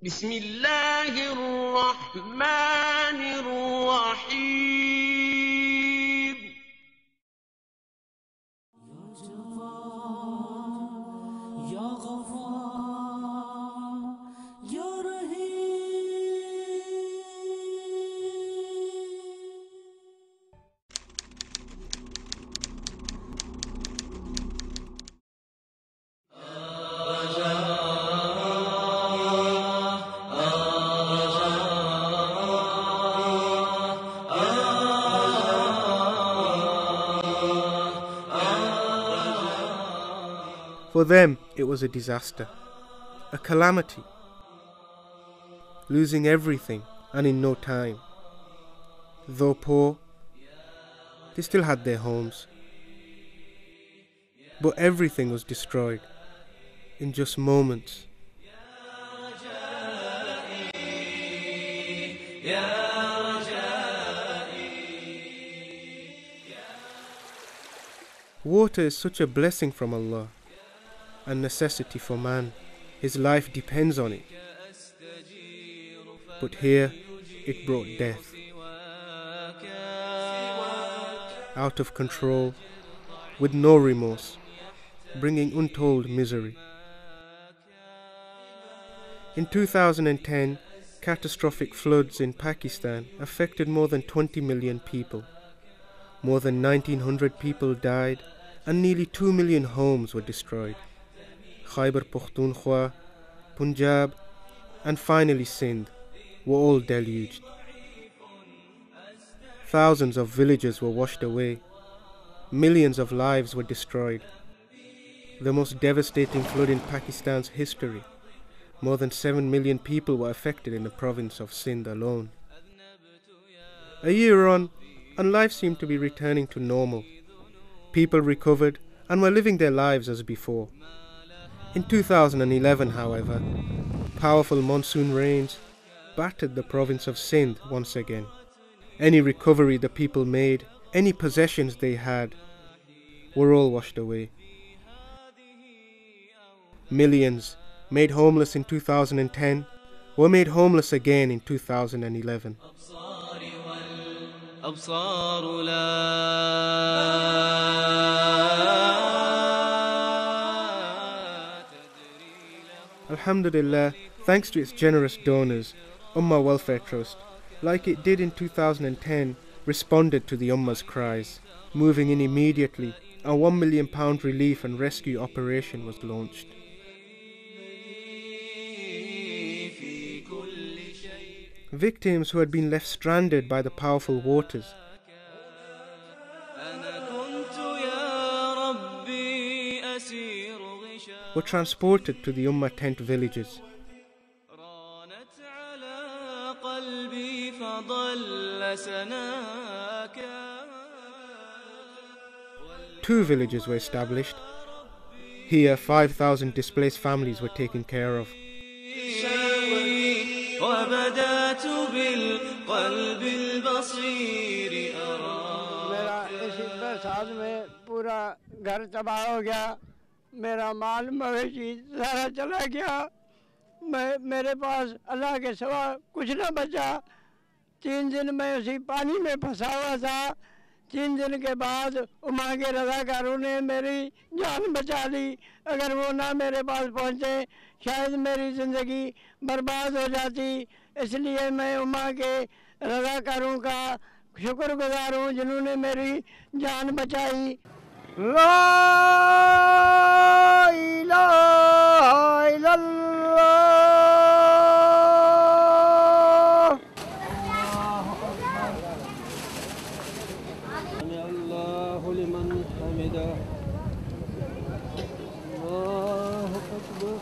بسم الله الرحمن الرحيم يا غفار يا رحيم. For them, it was a disaster, a calamity, losing everything and in no time. Though poor, they still had their homes. But everything was destroyed in just moments. Water is such a blessing from Allah, a necessity for man. His life depends on it. But here, it brought death. Out of control, with no remorse, bringing untold misery. In 2010, catastrophic floods in Pakistan affected more than 20 million people. More than 1,900 people died, and nearly 2 million homes were destroyed. Khyber Pakhtunkhwa, Punjab, and finally Sindh were all deluged. Thousands of villages were washed away. Millions of lives were destroyed. The most devastating flood in Pakistan's history. More than 7 million people were affected in the province of Sindh alone. A year on, and life seemed to be returning to normal. People recovered and were living their lives as before. In 2011, however, powerful monsoon rains battered the province of Sindh once again. Any recovery the people made, any possessions they had, were all washed away. Millions, made homeless in 2010, were made homeless again in 2011. Alhamdulillah, thanks to its generous donors, Ummah Welfare Trust, like it did in 2010, responded to the Ummah's cries, moving in immediately. A £1 million relief and rescue operation was launched. Victims who had been left stranded by the powerful waters were transported to the Ummah tent villages. 2 villages were established. Here 5,000 displaced families were taken care of. मेरा माल मवेशी सारा चला गया। मेरे पास अल्लाह के सिवा कुछ न बचा। 3 दिन मैं उसी पानी में फंसा हुआ था। 3 दिन के बाद उम्मा के रज़ाकारों ने मेरी जान बचा ली। अगर वो ना मेरे पास पहुँचे शायद मेरी ज़िंदगी बर्बाद हो जाती। इसलिए मैं उम्मा के रज़ाकारों का शुक्रगुज़ार हूँ जिन्होंने मेरी जान बचाई। ला इलाहा इल्लल्लाह। अल्लाहु लिमन हमिदा। अल्लाहु Akbar.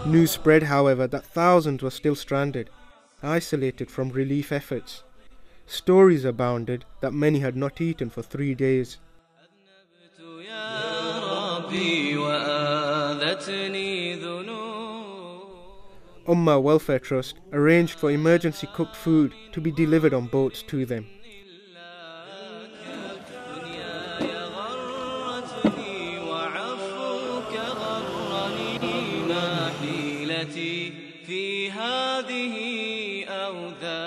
News spread, however, that thousands were still stranded, isolated from relief efforts. Stories abounded that many had not eaten for 3 days. Ummah Welfare Trust arranged for emergency cooked food to be delivered on boats to them. تحيتي في هذه أو ذاك.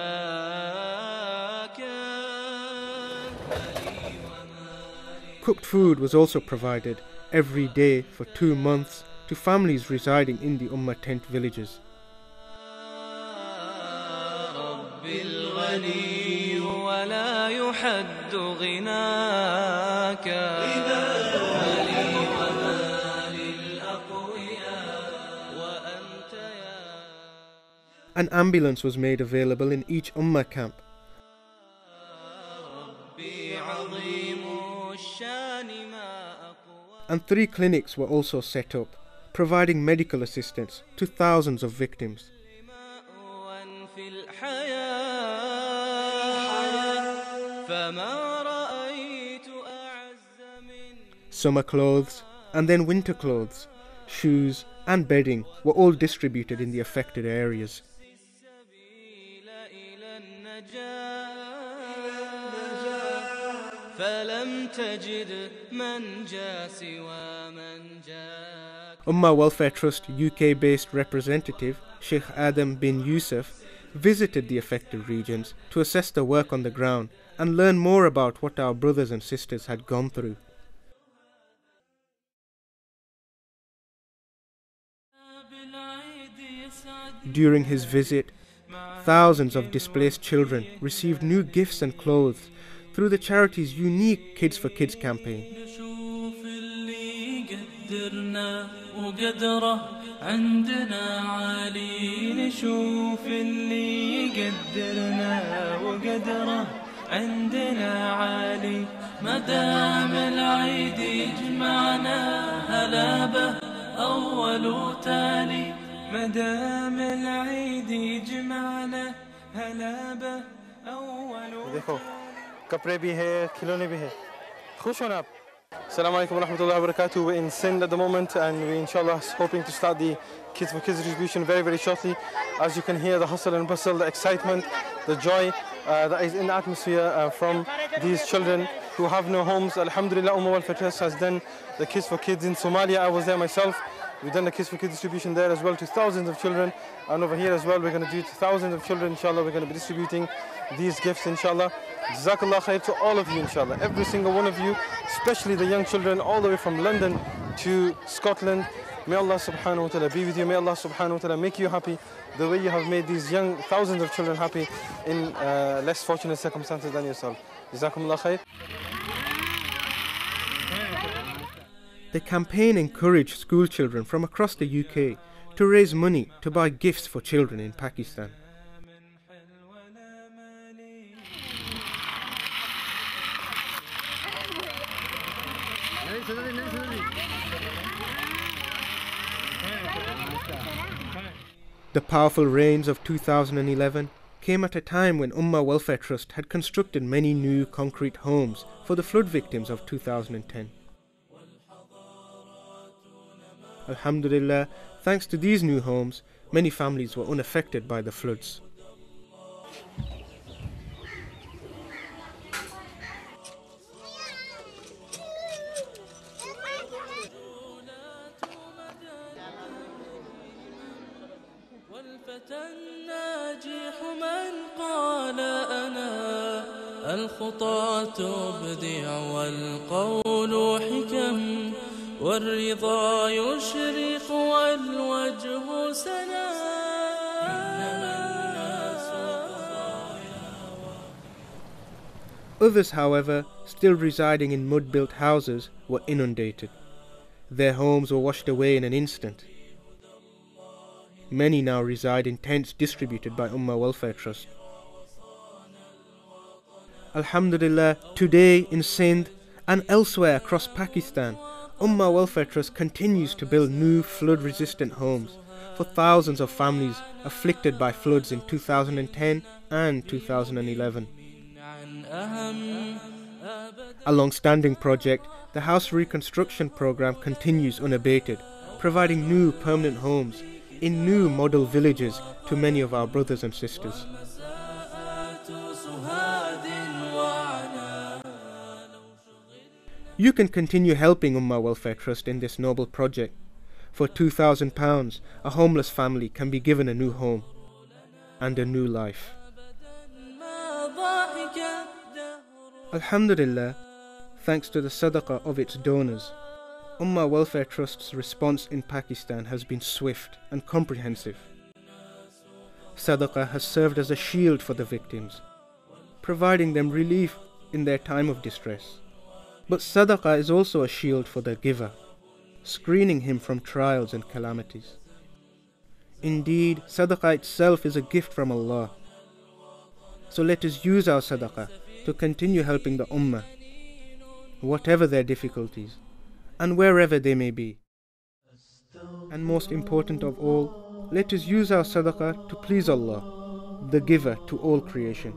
Cooked food was also provided every day for 2 months to families residing in the Ummah tent villages. رب الغني ولا يحد غناك. An ambulance was made available in each Ummah camp. And 3 clinics were also set up, providing medical assistance to thousands of victims. Summer clothes and then winter clothes, shoes and bedding were all distributed in the affected areas. Ummah Welfare Trust UK-based representative Sheikh Adam bin Yusuf visited the affected regions to assess the work on the ground and learn more about what our brothers and sisters had gone through. During his visit, thousands of displaced children received new gifts and clothes through the charity's unique Kids for Kids campaign. देखो कपड़े भी है खिलौने भी है खुश हो ना आप Assalamu alaikum wa rahmatullahi wa barakatuh. We're in Sindh at the moment and we inshallah hoping to start the Kids for Kids distribution very shortly. As you can hear, the hustle and bustle, the excitement, the joy that is in the atmosphere from these children who have no homes. Alhamdulillah, Ummah Welfare Trust has done the Kids for Kids in Somalia. I was there myself. We've done the Kids for Kids distribution there as well to thousands of children, and over here as well we're going to do it to thousands of children. Inshallah, we're going to be distributing these gifts inshallah. Jazakallah khair to all of you inshallah, every single one of you, especially the young children all the way from London to Scotland. May Allah subhanahu wa ta'ala be with you. May Allah subhanahu wa ta'ala make you happy the way you have made these young thousands of children happy in less fortunate circumstances than yourself. Jazakumullah khair. The campaign encouraged school children from across the UK to raise money to buy gifts for children in Pakistan. The powerful rains of 2011 came at a time when Ummah Welfare Trust had constructed many new concrete homes for the flood victims of 2010. Alhamdulillah, thanks to these new homes, many families were unaffected by the floods. والرضا يشرق والوجه سنا. Others, however, still residing in mud-built houses, were inundated. Their homes were washed away in an instant. Many now reside in tents distributed by Ummah Welfare Trust. Alhamdulillah, today in Sindh and elsewhere across Pakistan, Ummah Welfare Trust continues to build new flood-resistant homes for thousands of families afflicted by floods in 2010 and 2011. A long-standing project, the House Reconstruction Program continues unabated, providing new permanent homes in new model villages to many of our brothers and sisters. You can continue helping Ummah Welfare Trust in this noble project. For £2,000, a homeless family can be given a new home and a new life. Alhamdulillah, thanks to the sadaqah of its donors, Ummah Welfare Trust's response in Pakistan has been swift and comprehensive. Sadaqah has served as a shield for the victims, providing them relief in their time of distress. But sadaqah is also a shield for the giver, screening him from trials and calamities. Indeed, sadaqah itself is a gift from Allah. So let us use our sadaqah to continue helping the ummah, whatever their difficulties, and wherever they may be. And most important of all, let us use our sadaqah to please Allah, the giver to all creation.